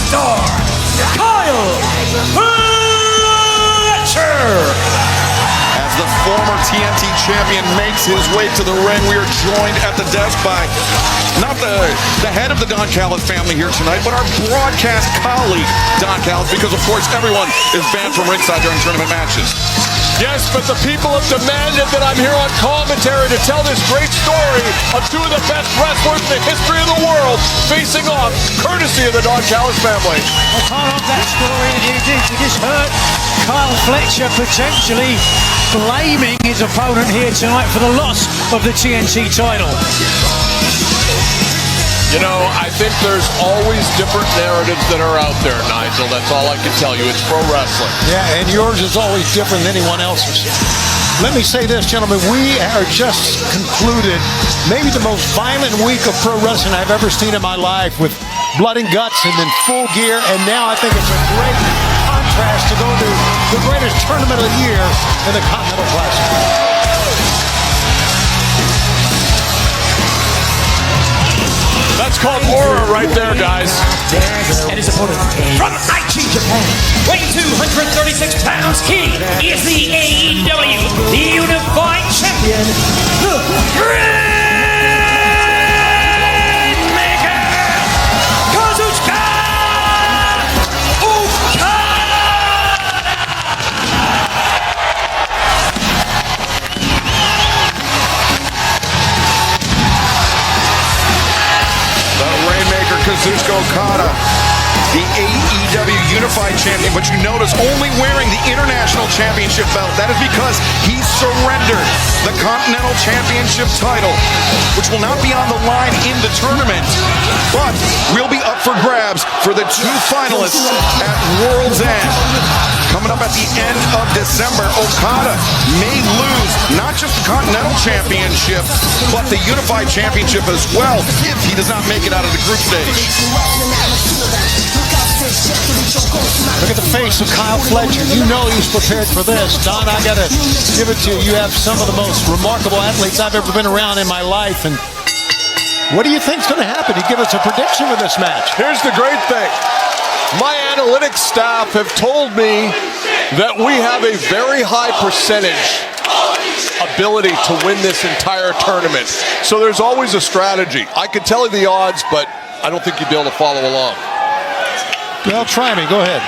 superstar, Kyle Fletcher. As the former TNT champion makes his way to the ring, we are joined at the desk by not the head of the Don Callis family here tonight, but our broadcast colleague, Don Callis, because of course everyone is banned from ringside during tournament matches. Yes, but the people have demanded that I'm here on commentary to tell this great story of two of the best wrestlers in the history of the world facing off, courtesy of the Don Callis family. Well, part of that story, we just heard Kyle Fletcher potentially blaming his opponent here tonight for the loss of the TNT title. You know, I think there's always different narratives that are out there, Nigel. That's all I can tell you. It's pro wrestling. Yeah, and yours is always different than anyone else's. Let me say this, gentlemen. We are just concluded maybe the most violent week of pro wrestling I've ever seen in my life, with blood and guts and then full gear. And now I think it's a great contrast to go to the greatest tournament of the year in the Continental Classic. That's called aura right there, guys. And his opponent from Aichi, Japan, weighing 236 pounds, he is the AEW Unified Champion, the Rainmaker, Kazuchika Okada. Kazuchika Okada, the AEW Unified Champion, but you notice only wearing the International Championship belt. That is because he surrendered the Continental Championship title, which will not be on the line in the tournament, but will be up for grabs for the two finalists at World's End. Coming up at the end of December, Okada may lose not just the Continental Championship, but the Unified Championship as well, if he does not make it out of the group stage. Look at the face of Kyle Fletcher. You know he's prepared for this. Don, I got to give it to you. You have some of the most remarkable athletes I've ever been around in my life. And what do you think's going to happen? You give us a prediction with this match. Here's the great thing. My analytics staff have told me that we have a very high percentage ability to win this entire tournament. So there's always a strategy. I could tell you the odds, but I don't think you'd be able to follow along. Well, try me. Go ahead.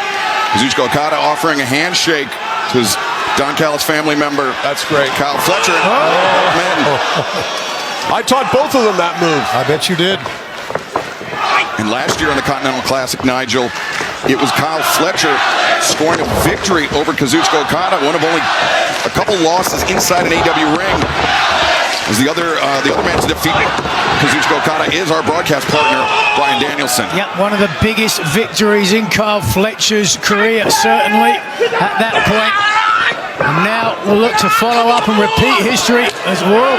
Kazuchika Okada offering a handshake to his Don Callis family member. That's great. Kyle Fletcher. I taught both of them that move. I bet you did. And last year on the Continental Classic, Nigel, it was Kyle Fletcher scoring a victory over Kazuchika Okada, one of only a couple losses inside an AEW ring. As the other man to defeat Kazuchika Okada is our broadcast partner, Brian Danielson. Yeah, one of the biggest victories in Kyle Fletcher's career, certainly at that point. And now we'll look to follow up and repeat history as well.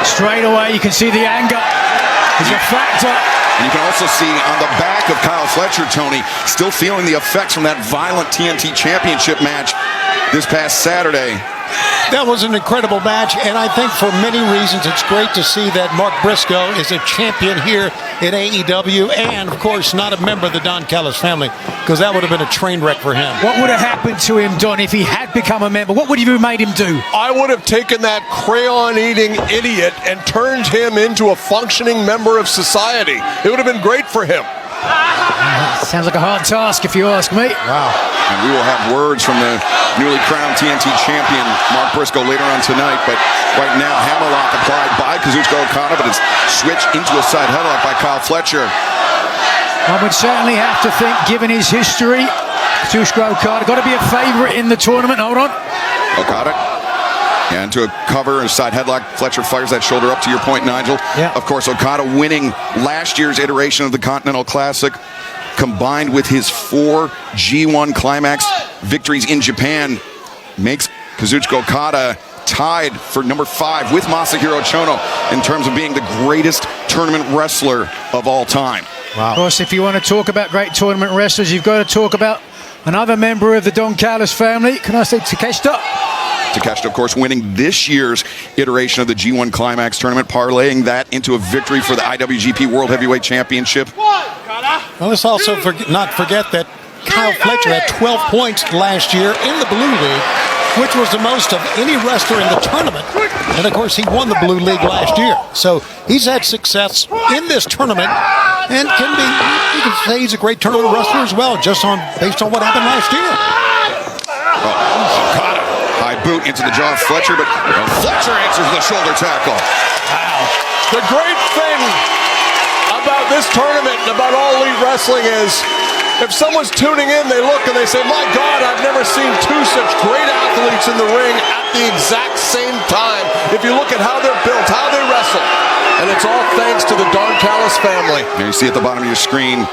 Straight away, you can see the anger is a factor. And you can also see on the back of Kyle Fletcher, Tony, still feeling the effects from that violent TNT Championship match this past Saturday. That was an incredible match, and I think for many reasons it's great to see that Mark Briscoe is a champion here at AEW, and of course not a member of the Don Callis family, because that would have been a train wreck for him. What would have happened to him, Don, if he had become a member? What would you have made him do? I would have taken that crayon-eating idiot and turned him into a functioning member of society. It would have been great for him. Sounds like a hard task, if you ask me. Wow. And we will have words from the newly crowned TNT champion, Mark Briscoe, later on tonight. But right now, hammerlock applied by Kazuchika Okada, but it's switched into a side headlock by Kyle Fletcher. I would certainly have to think, given his history, Kazuchika Okada got to be a favorite in the tournament. Hold on. Okada. And to a cover and side headlock, Fletcher fires that shoulder up, to your point, Nigel. Yeah. Of course, Okada winning last year's iteration of the Continental Classic, combined with his 4 G1 Climax victories in Japan, makes Kazuchika Okada tied for number 5 with Masahiro Chono in terms of being the greatest tournament wrestler of all time. Wow. Of course, if you want to talk about great tournament wrestlers, you've got to talk about another member of the Don Callis family. Can I say Takeshita? Takeshita, of course, winning this year's iteration of the G1 Climax tournament, parlaying that into a victory for the IWGP World Heavyweight Championship. Well, let's also not forget that Kyle Fletcher had 12 points last year in the Blue League, which was the most of any wrestler in the tournament. And, of course, he won the Blue League last year. So he's had success in this tournament and you can say he's a great tournament wrestler as well, based on what happened last year. Okada, high boot into the jaw of Fletcher, but Fletcher answers the shoulder tackle. Wow. The great thing about this tournament and about all elite wrestling is if someone's tuning in, they look and they say, my God, I've never seen two such great athletes in the ring at the exact same time. If you look at how they're built, how they wrestle, and it's all thanks to the Don Callis family. There you see at the bottom of your screen,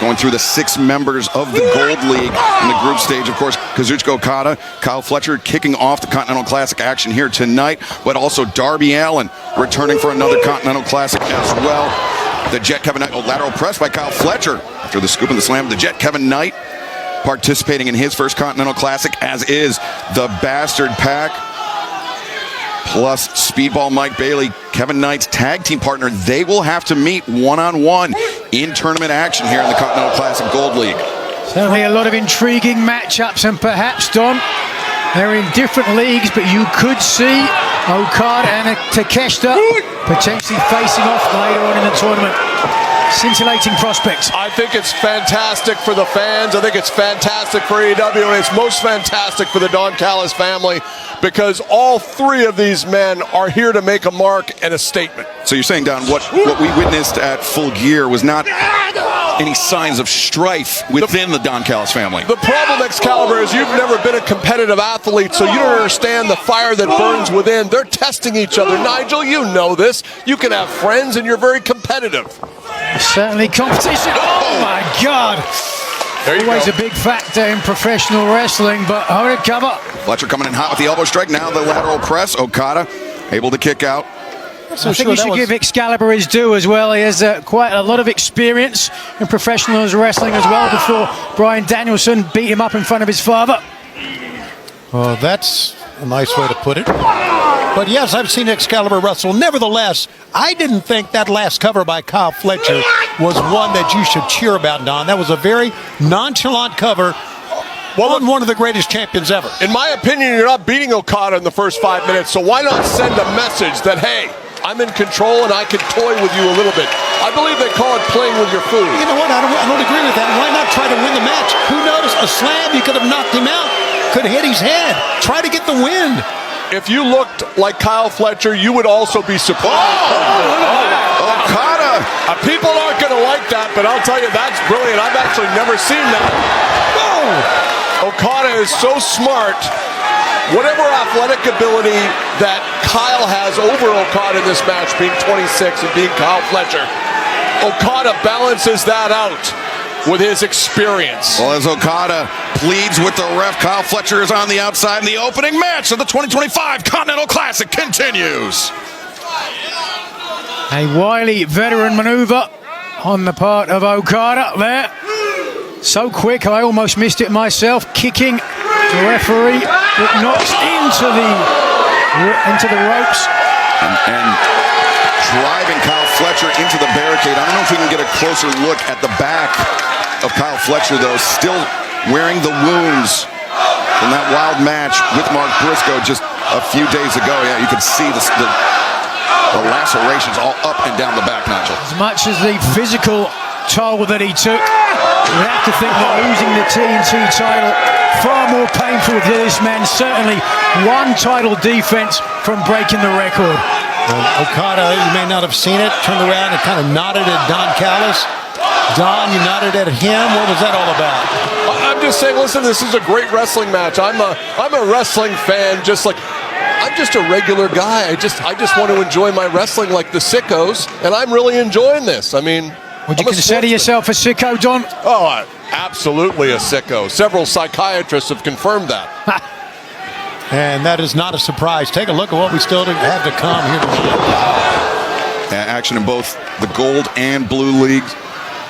going through the 6 members of the Gold League in the group stage. Of course, Kazuchika Okada, Kyle Fletcher kicking off the Continental Classic action here tonight, but also Darby Allin returning for another Continental Classic as well. The Jet Kevin Knight, lateral press by Kyle Fletcher after the scoop and the slam. The Jet Kevin Knight participating in his first Continental Classic, as is the Bastard Pack. Plus Speedball Mike Bailey, Kevin Knight's tag team partner. They will have to meet one-on-one in tournament action here in the Continental Classic Gold League. Certainly a lot of intriguing matchups, and perhaps, Don, they're in different leagues, but you could see Okada and Takeshita potentially facing off later on in the tournament. Scintillating prospects. I think it's fantastic for the fans. I think it's fantastic for AEW, and it's most fantastic for the Don Callis family because all 3 of these men are here to make a mark and a statement. So you're saying, Don, what we witnessed at Full Gear was not any signs of strife within the Don Callis family? The problem, Excalibur, is you've never been a competitive athlete, so you don't understand the fire that burns within. They're testing each other. Nigel, you know this. You can have friends, and you're very competitive. Certainly competition. Oh my God. Always a big factor in professional wrestling, but hold it, cover. Fletcher coming in hot with the elbow strike. Now the lateral press. Okada able to kick out. I think we should give Excalibur his due as well. He has quite a lot of experience in professional wrestling as well before Bryan Danielson beat him up in front of his father. Well, that's a nice way to put it. But yes, I've seen Excalibur wrestle. Nevertheless, I didn't think that last cover by Kyle Fletcher was one that you should cheer about, Don. That was a very nonchalant cover on one of the greatest champions ever. In my opinion, you're not beating Okada in the first 5 minutes, so why not send a message that, hey, I'm in control and I can toy with you a little bit. I believe they call it playing with your food. You know what? I don't agree with that. Why not try to win the match? Who knows? A slam, you could have knocked him out. Could have hit his head. Try to get the win. If you looked like Kyle Fletcher, you would also be surprised. Okada! People aren't going to like that, but I'll tell you, that's brilliant. I've actually never seen that. Okada is so smart. Whatever athletic ability that Kyle has over Okada in this match, being 26 and being Kyle Fletcher, Okada balances that out with his experience. Well, as Okada pleads with the ref, Kyle Fletcher is on the outside, and the opening match of the 2025 Continental Classic continues. A wily veteran maneuver on the part of Okada there. So quick, I almost missed it myself. Kicking the referee that knocks into the ropes. And driving Kyle Fletcher into the barricade. I don't know if we can get a closer look at the back of Kyle Fletcher, though, still wearing the wounds from that wild match with Mark Briscoe just a few days ago. Yeah, you could see the lacerations all up and down the back, Nigel. As much as the physical toll that he took, you have to think that losing the TNT title far more painful to this man. Certainly one title defense from breaking the record. Okada, you may not have seen it, turned around and kind of nodded at Don Callis. Don, you nodded at him. What was that all about? I'm just saying, listen, this is a great wrestling match. I'm a wrestling fan, I'm just a regular guy. I just want to enjoy my wrestling like the sickos, and I'm really enjoying this. I mean, would you consider yourself a sicko, Don? Oh, absolutely a sicko. Several psychiatrists have confirmed that. And that is not a surprise. Take a look at what we still have to come here tonight. Action in both the gold and blue leagues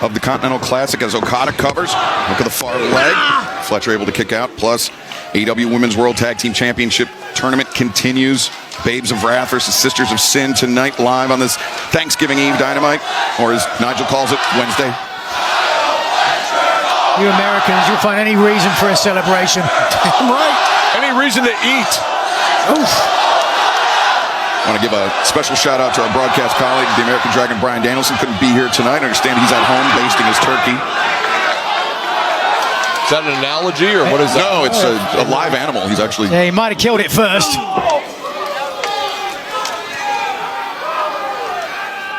of the Continental Classic as Okada covers. Look at the far leg. Fletcher able to kick out. Plus, AEW Women's World Tag Team Championship Tournament continues. Babes of Wrath versus Sisters of Sin tonight live on this Thanksgiving Eve Dynamite, or as Nigel calls it, Wednesday. You Americans, you'll find any reason for a celebration. Right. Any reason to eat. Oof. I want to give a special shout out to our broadcast colleague, the American Dragon, Brian Danielson. Couldn't be here tonight. I understand he's at home basting his turkey. Is that an analogy or what is that? No, it's a live animal. He's actually... Yeah, he might have killed it first.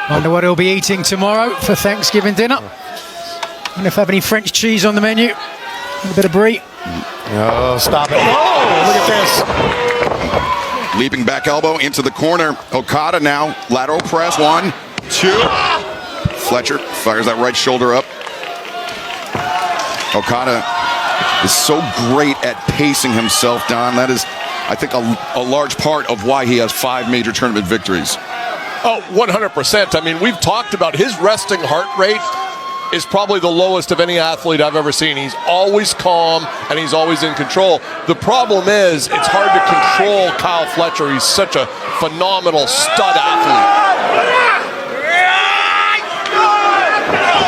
Wonder what he'll be eating tomorrow for Thanksgiving dinner. Wonder if they have any French cheese on the menu. A bit of brie. Oh, stop it. Oh, look at this. Leaping back elbow into the corner. Okada now. Lateral press. 1, 2. Fletcher fires that right shoulder up. Okada is so great at pacing himself, Don. That is, I think, a large part of why he has 5 major tournament victories. Oh, 100%. I mean, we've talked about his resting heart rate is probably the lowest of any athlete I've ever seen. He's always calm and he's always in control. The problem is it's hard to control Kyle Fletcher. He's such a phenomenal stud athlete.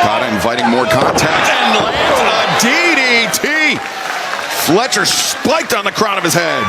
Okada inviting more contact and lands a DDT. Fletcher spiked on the crown of his head.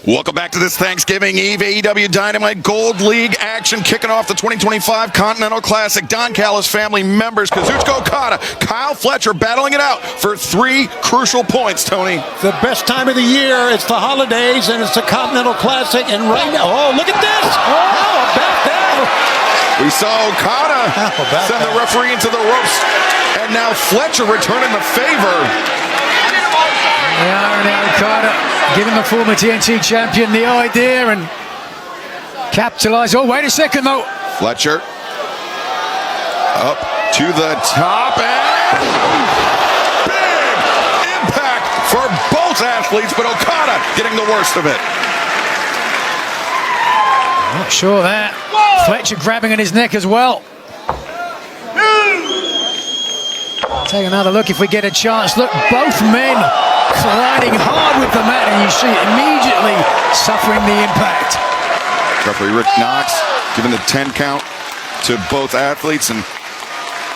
Welcome back to this Thanksgiving Eve AEW Dynamite Gold League action, kicking off the 2025 Continental Classic. Don Callis family members, Kazuchika Okada, Kyle Fletcher battling it out for 3 crucial points, Tony. The best time of the year. It's the holidays and it's the Continental Classic. And right now, oh, look at this. Oh, how about that? We saw Okada send the referee into the ropes. And now Fletcher returning the favor. Now Okada giving the former TNT champion the idea and capitalize. Oh, wait a second though. Fletcher up to the top and big impact for both athletes, but Okada getting the worst of it. Not sure of that. Fletcher grabbing at his neck as well. Take another look if we get a chance. Look, both men colliding hard with the mat, and you see immediately suffering the impact. Referee Rick Knox giving the 10 count to both athletes, and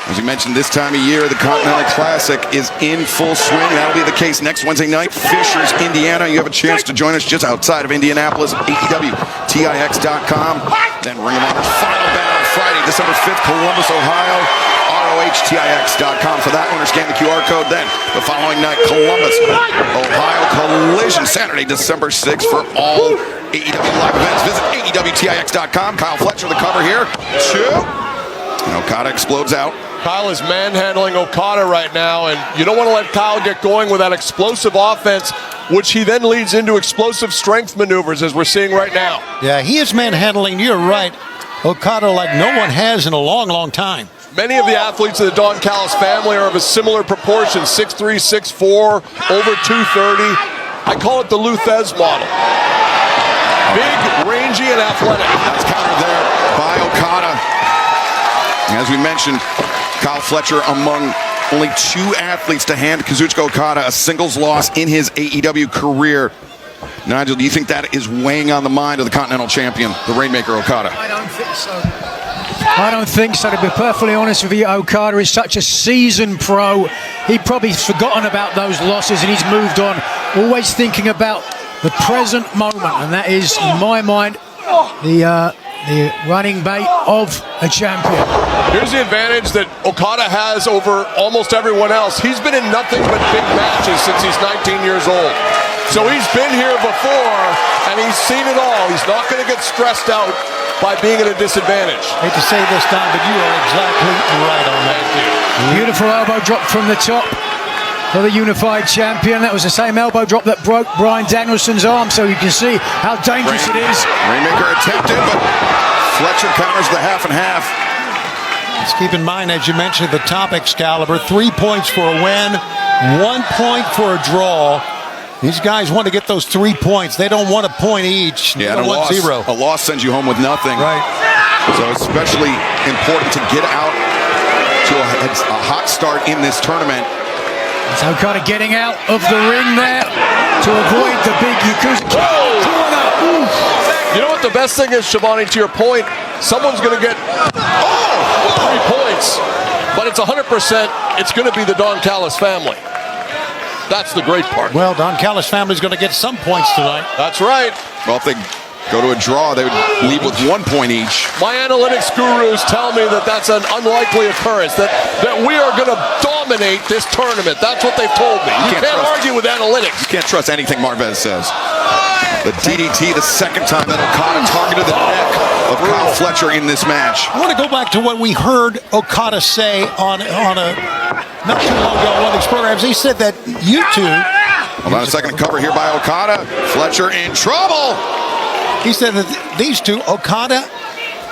as you mentioned, this time of year, the Continental Classic is in full swing. That'll be the case next Wednesday night, Fishers, Indiana. You have a chance to join us just outside of Indianapolis, aewtix.com. Then Ring of Honor's final bout on Friday, December 5th, Columbus, Ohio. ROHTIX.com for that one, or scan the QR code. Then the following night, Columbus, Ohio Collision, Saturday, December 6th for all AEW live events. Visit AEWTIX.com. Kyle Fletcher, the cover here. 2. And Okada explodes out. Kyle is manhandling Okada right now, and you don't want to let Kyle get going with that explosive offense, which he then leads into explosive strength maneuvers, as we're seeing right now. Yeah, he is manhandling, you're right, Okada like no one has in a long, long time. Many of the athletes of the Don Callis family are of a similar proportion, 6'3", 6'4", over 230. I call it the Lou Thez model. Big, rangy, and athletic. That's countered there by Okada. And as we mentioned, Kyle Fletcher among only 2 athletes to hand Kazuchika Okada a singles loss in his AEW career. Nigel, do you think that is weighing on the mind of the Continental Champion, the Rainmaker Okada? I don't think so. I don't think so, to be perfectly honest with you. Okada is such a seasoned pro. He'd probably forgotten about those losses and he's moved on, always thinking about the present moment, and that is, in my mind, the running mate of a champion. Here's the advantage that Okada has over almost everyone else. He's been in nothing but big matches since he's 19 years old. So he's been here before, and he's seen it all. He's not going to get stressed out by being at a disadvantage. Hate to say this, Don, but you are exactly right on that. Beautiful elbow drop from the top for the unified champion. That was the same elbow drop that broke Brian Danielson's arm, so you can see how dangerous it is. Rainmaker attempted, but Fletcher counters the half and half. Let's keep in mind, as you mentioned at the top, Excalibur, 3 points for a win, 1 point for a draw. These guys want to get those 3 points. They don't want a point each. Yeah, they don't want 0. A loss sends you home with nothing. Right. So especially important to get out to a hot start in this tournament. So kind of getting out of the ring there to avoid the big Yakuza corner. You know what the best thing is, Shivani, to your point? someone's going to get 3 points. But it's 100%, it's going to be the Don Callis family. That's the great part. Well, Don Callis family's going to get some points tonight. That's right. Well, if they go to a draw, they would leave with 1 point each. My analytics gurus tell me that that's an unlikely occurrence, that we are going to dominate this tournament. That's what they've told me. You can't argue with analytics. You can't trust anything Marvez says. The DDT, the second time that Okada targeted the neck of Kyle Fletcher in this match. I want to go back to what we heard Okada say on a not too long ago on one of these programs. He said that you two. Hold on a second, cover here by Okada. Fletcher in trouble. He said that these two, Okada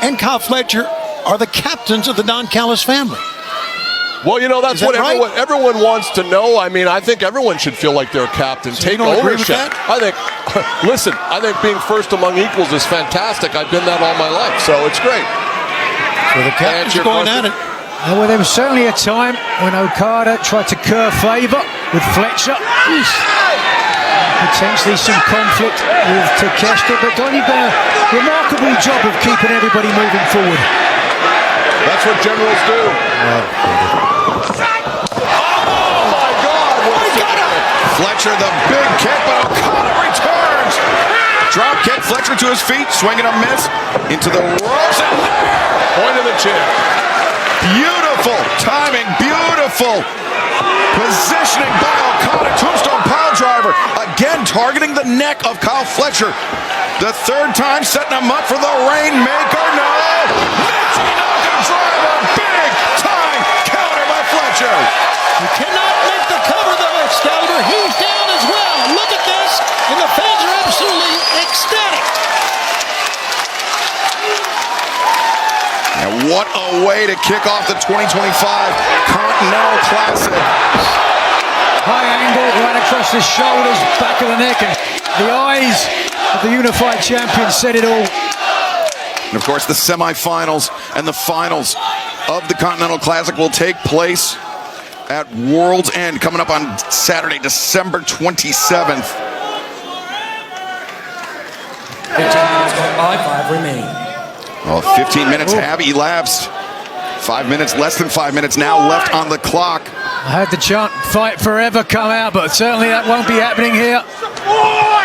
and Kyle Fletcher, are the captains of the Don Callis family. Well, you know, that's what right? everyone wants to know. I mean, I think everyone should feel like they're captain. So take you don't agree with ownership. that? I think, listen, I think being first among equals is fantastic. I've been that all my life, so it's great. So the captains are going at it. Well, there was certainly a time when Okada tried to curve favour with Fletcher. Potentially some conflict with Takeshita, but Don, you've done a remarkable job of keeping everybody moving forward. That's what generals do. Oh my God! Fletcher, the big kick, but Okada returns. Drop kick, Fletcher to his feet, swinging a miss into the ropes, and point of the chin. Beautiful timing, beautiful positioning by Okada. Tombstone pile driver, again targeting the neck of Kyle Fletcher. The third time setting him up for the Rainmaker. No! Michinoku driver, big time counter by Fletcher. You cannot make the cover though, Excalibur. He's down as well. Look at this, and the fans are absolutely ecstatic. And what a way to kick off the 2025 Continental Classic. High angle right across the shoulders, back of the neck, and the eyes of the unified champion said it all. And of course, the semifinals and the finals of the Continental Classic will take place at World's End, coming up on Saturday, December 27th. 15 remaining. Well, 15 minutes have elapsed. 5 minutes, less than 5 minutes now left on the clock. I had the chant "Fight Forever" come out, but certainly that won't be happening here.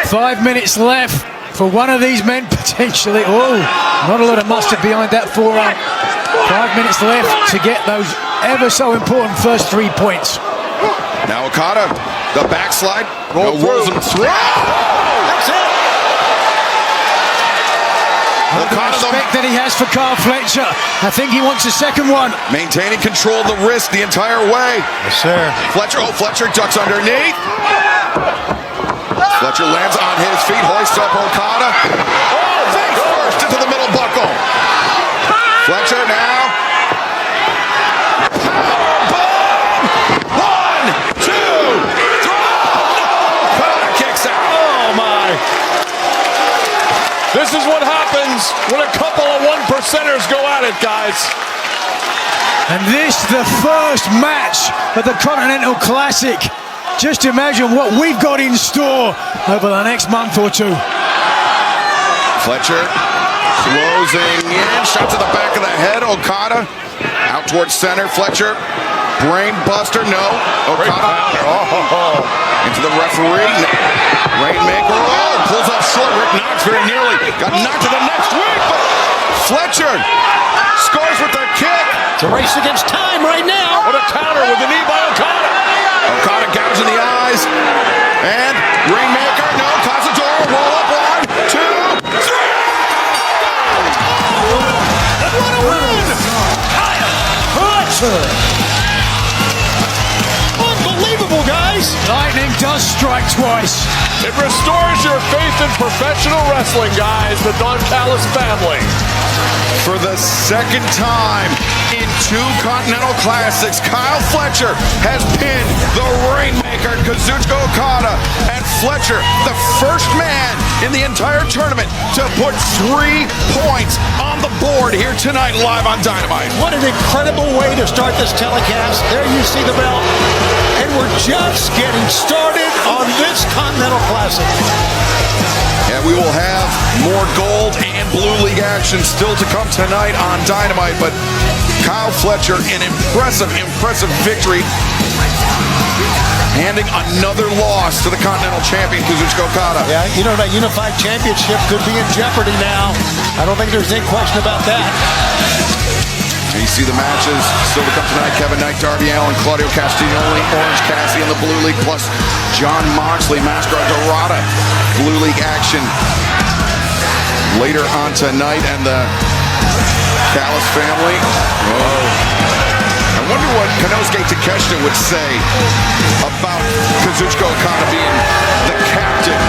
5 minutes left for one of these men potentially. Oh, not a lot of mustard behind that forearm. 5 minutes left to get those ever so important first 3 points. Now Okada, the backslide, rolls him through. That's it. The respect that he has for Kyle Fletcher. I think he wants a second one. Maintaining control of the wrist the entire way. Yes, sir. Fletcher ducks underneath. Fletcher lands on his feet, hoists up Okada. Oh, face first into the middle buckle. Fletcher now. Powerbomb! 1, 2, 3. Okada kicks out. Oh my! This is what happens when a couple of one-percenters go at it, guys. And this, the first match of the Continental Classic. Just imagine what we've got in store over the next month or two. Fletcher closing in, shot to the back of the head. Okada out towards center. Fletcher, brain buster, no. Okada into the referee. Rainmaker, pulls up short. Rick Knox very nearly got knocked to the next week, but Fletcher scores with the kick. It's a race against time right now. What a counter with the knee by Okada. Okada gouging the eyes, and Rainmaker, no, Cazador, roll up, 1, 2, 3. What a win! Unbelievable, guys. Lightning does strike twice. It restores your faith in professional wrestling, guys. The Don Callis family. For the second time in 2 Continental Classics, Kyle Fletcher has pinned the Rainmaker Kazuchika Okada, and Fletcher, the first man in the entire tournament to put 3 points on the board here tonight live on Dynamite. What an incredible way to start this telecast. There you see the bell. And we're just getting started on this Continental Classic. And we will have more gold and blue league action action still to come tonight on Dynamite, but Kyle Fletcher, an impressive victory, handing another loss to the Continental Champion, Kazuchika Okada. Yeah, you know, that unified championship could be in jeopardy now. I don't think there's any question about that. And you see the matches still to come tonight. Kevin Knight, Darby Allin, Claudio Castagnoli, Orange Cassidy in the Blue League, plus Jon Moxley, Mascara Dorada, Blue League action later on tonight. And the Callis family. Whoa. I wonder what Konosuke Takeshita would say about Kazuchika Okada being the captain